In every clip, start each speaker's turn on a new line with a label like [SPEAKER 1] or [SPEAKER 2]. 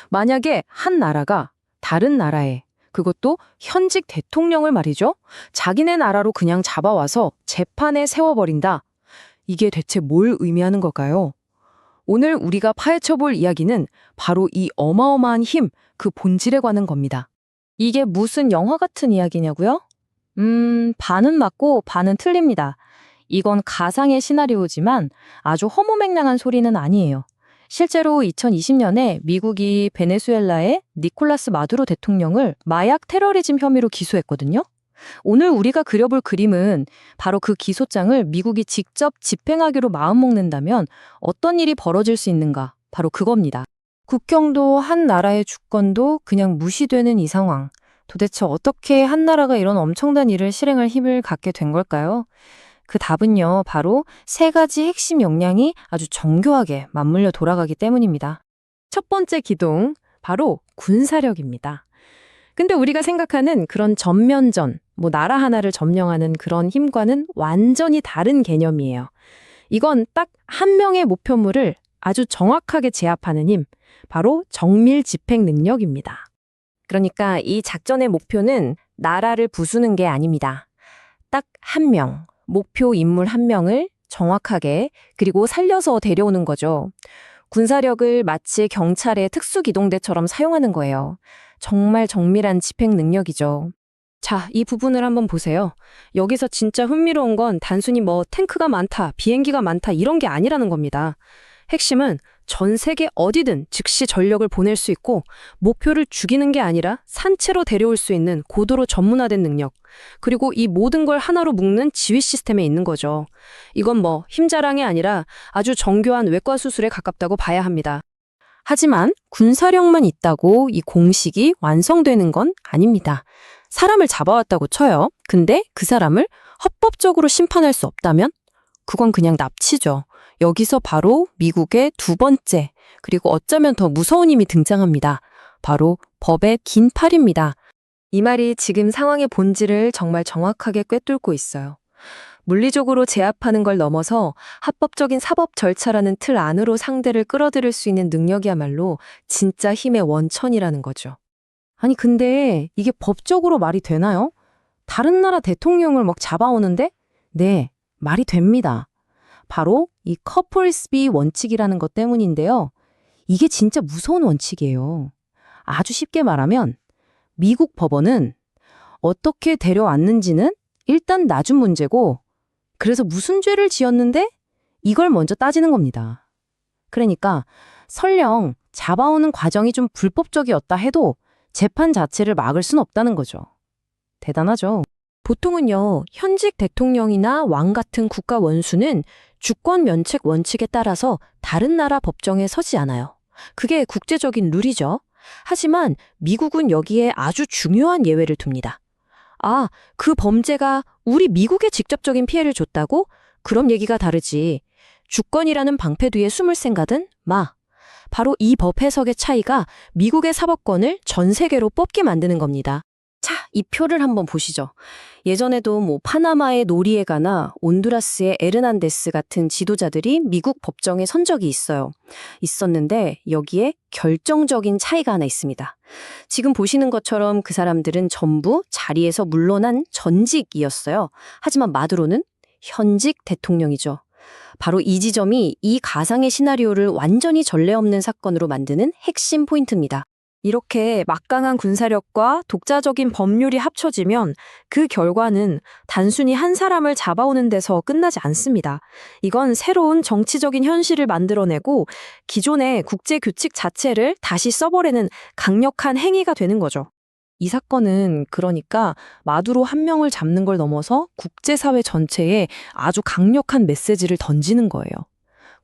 [SPEAKER 1] 만약에 한 나라가 다른 나라에, 그것도 현직 대통령을 말이죠. 자기네 나라로 그냥 잡아와서 재판에 세워버린다. 이게 대체 뭘 의미하는 걸까요? 오늘 우리가 파헤쳐볼 이야기는 바로 이 어마어마한 힘, 그 본질에 관한 겁니다. 이게 무슨 영화 같은 이야기냐고요? 반은 맞고 반은 틀립니다. 이건 가상의 시나리오지만 아주 허무맹랑한 소리는 아니에요. 실제로 2020년에 미국이 베네수엘라의 니콜라스 마두로 대통령을 마약 테러리즘 혐의로 기소했거든요. 오늘 우리가 그려볼 그림은 바로 그 기소장을 미국이 직접 집행하기로 마음먹는다면 어떤 일이 벌어질 수 있는가, 바로 그겁니다. 국경도 한 나라의 주권도 그냥 무시되는 이 상황. 도대체 어떻게 한 나라가 이런 엄청난 일을 실행할 힘을 갖게 된 걸까요? 그 답은요, 바로 세 가지 핵심 역량이 아주 정교하게 맞물려 돌아가기 때문입니다. 첫 번째 기동, 바로 군사력입니다. 근데 우리가 생각하는 그런 전면전, 나라 하나를 점령하는 그런 힘과는 완전히 다른 개념이에요. 이건 딱 한 명의 목표물을 아주 정확하게 제압하는 힘, 바로 정밀 집행 능력입니다. 그러니까 이 작전의 목표는 나라를 부수는 게 아닙니다. 딱 한 명, 목표 인물 한 명을 정확하게 그리고 살려서 데려오는 거죠. 군사력을 마치 경찰의 특수기동대처럼 사용하는 거예요. 정말 정밀한 집행 능력이죠. 자, 이 부분을 한번 보세요. 여기서 진짜 흥미로운 건 단순히 탱크가 많다, 비행기가 많다 이런 게 아니라는 겁니다. 핵심은 전 세계 어디든 즉시 전력을 보낼 수 있고 목표를 죽이는 게 아니라 산채로 데려올 수 있는 고도로 전문화된 능력, 그리고 이 모든 걸 하나로 묶는 지휘 시스템에 있는 거죠. 이건 힘자랑이 아니라 아주 정교한 외과 수술에 가깝다고 봐야 합니다. 하지만 군사력만 있다고 이 공식이 완성되는 건 아닙니다. 사람을 잡아왔다고 쳐요. 근데 그 사람을 헌법적으로 심판할 수 없다면? 그건 그냥 납치죠. 여기서 바로 미국의 두 번째, 그리고 어쩌면 더 무서운 힘이 등장합니다. 바로 법의 긴 팔입니다. 이 말이 지금 상황의 본질을 정말 정확하게 꿰뚫고 있어요. 물리적으로 제압하는 걸 넘어서 합법적인 사법 절차라는 틀 안으로 상대를 끌어들일 수 있는 능력이야말로 진짜 힘의 원천이라는 거죠. 아니 근데 이게 법적으로 말이 되나요? 다른 나라 대통령을 잡아오는데? 네, 말이 됩니다. 바로 이 커플스비 원칙이라는 것 때문인데요. 이게 진짜 무서운 원칙이에요. 아주 쉽게 말하면 미국 법원은 어떻게 데려왔는지는 일단 나중 문제고, 그래서 무슨 죄를 지었는데 이걸 먼저 따지는 겁니다. 그러니까 설령 잡아오는 과정이 좀 불법적이었다 해도 재판 자체를 막을 순 없다는 거죠. 대단하죠? 보통은요, 현직 대통령이나 왕 같은 국가 원수는 주권 면책 원칙에 따라서 다른 나라 법정에 서지 않아요. 그게 국제적인 룰이죠. 하지만 미국은 여기에 아주 중요한 예외를 둡니다. 아, 그 범죄가 우리 미국에 직접적인 피해를 줬다고? 그럼 얘기가 다르지. 주권이라는 방패 뒤에 숨을 생각은 마. 바로 이 법 해석의 차이가 미국의 사법권을 전 세계로 뽑게 만드는 겁니다. 자, 이 표를 한번 보시죠. 예전에도 파나마의 노리에가나 온두라스의 에르난데스 같은 지도자들이 미국 법정에 선 적이 있었는데 여기에 결정적인 차이가 하나 있습니다. 지금 보시는 것처럼 그 사람들은 전부 자리에서 물러난 전직이었어요. 하지만 마두로는 현직 대통령이죠. 바로 이 지점이 이 가상의 시나리오를 완전히 전례 없는 사건으로 만드는 핵심 포인트입니다. 이렇게 막강한 군사력과 독자적인 법률이 합쳐지면 그 결과는 단순히 한 사람을 잡아오는 데서 끝나지 않습니다. 이건 새로운 정치적인 현실을 만들어내고 기존의 국제 규칙 자체를 다시 써버리는 강력한 행위가 되는 거죠. 이 사건은 그러니까 마두로 한 명을 잡는 걸 넘어서 국제사회 전체에 아주 강력한 메시지를 던지는 거예요.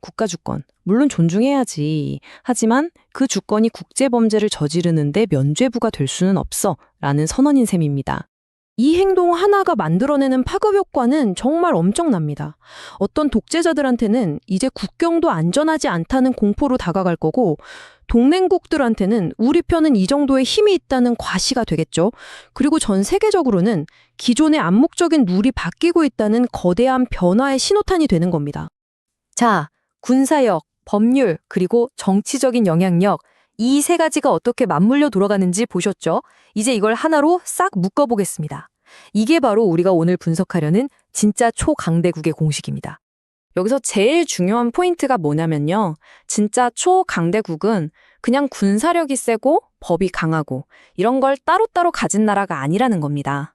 [SPEAKER 1] 국가 주권, 물론 존중해야지. 하지만 그 주권이 국제범죄를 저지르는데 면죄부가 될 수는 없어 라는 선언인 셈입니다. 이 행동 하나가 만들어내는 파급 효과는 정말 엄청납니다. 어떤 독재자들한테는 이제 국경도 안전하지 않다는 공포로 다가갈 거고, 동맹국들한테는 우리 편은 이 정도의 힘이 있다는 과시가 되겠죠. 그리고 전 세계적으로는 기존의 암묵적인 룰이 바뀌고 있다는 거대한 변화의 신호탄이 되는 겁니다. 자, 군사력, 법률, 그리고 정치적인 영향력,
[SPEAKER 2] 이 세 가지가 어떻게 맞물려 돌아가는지 보셨죠? 이제 이걸 하나로 싹 묶어보겠습니다. 이게 바로 우리가 오늘 분석하려는 진짜 초강대국의 공식입니다.
[SPEAKER 1] 여기서 제일 중요한 포인트가 뭐냐면요. 진짜 초강대국은 그냥 군사력이 세고 법이 강하고 이런 걸 따로따로 가진 나라가 아니라는 겁니다.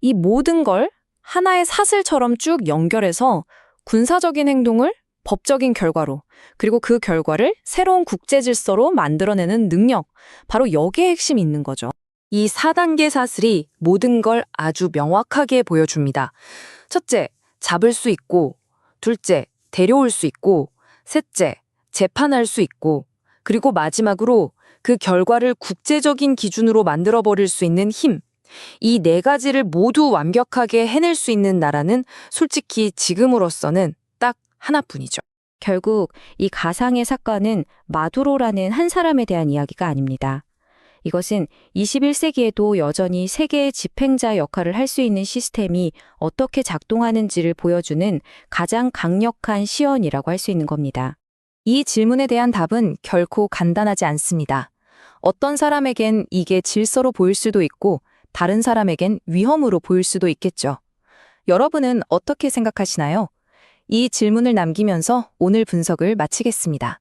[SPEAKER 1] 이 모든 걸 하나의 사슬처럼 쭉 연결해서 군사적인 행동을 법적인 결과로, 그리고 그 결과를 새로운 국제 질서로 만들어내는 능력, 바로 여기에 핵심이 있는 거죠. 이 4단계 사슬이 모든 걸 아주 명확하게 보여줍니다. 첫째, 잡을 수 있고, 둘째, 데려올 수 있고, 셋째, 재판할 수 있고, 그리고 마지막으로 그 결과를 국제적인 기준으로 만들어버릴 수 있는 힘. 이 네 가지를 모두 완벽하게 해낼 수 있는 나라는 솔직히 지금으로서는 딱 하나뿐이죠.
[SPEAKER 2] 결국 이 가상의 사건은 마두로라는 한 사람에 대한 이야기가 아닙니다. 이것은 21세기에도 여전히 세계의 집행자 역할을 할 수 있는 시스템이 어떻게 작동하는지를 보여주는 가장 강력한 시연이라고 할 수 있는 겁니다. 이 질문에 대한 답은 결코 간단하지 않습니다. 어떤 사람에겐 이게 질서로 보일 수도 있고 다른 사람에겐 위험으로 보일 수도 있겠죠. 여러분은 어떻게 생각하시나요? 이 질문을 남기면서 오늘 분석을 마치겠습니다.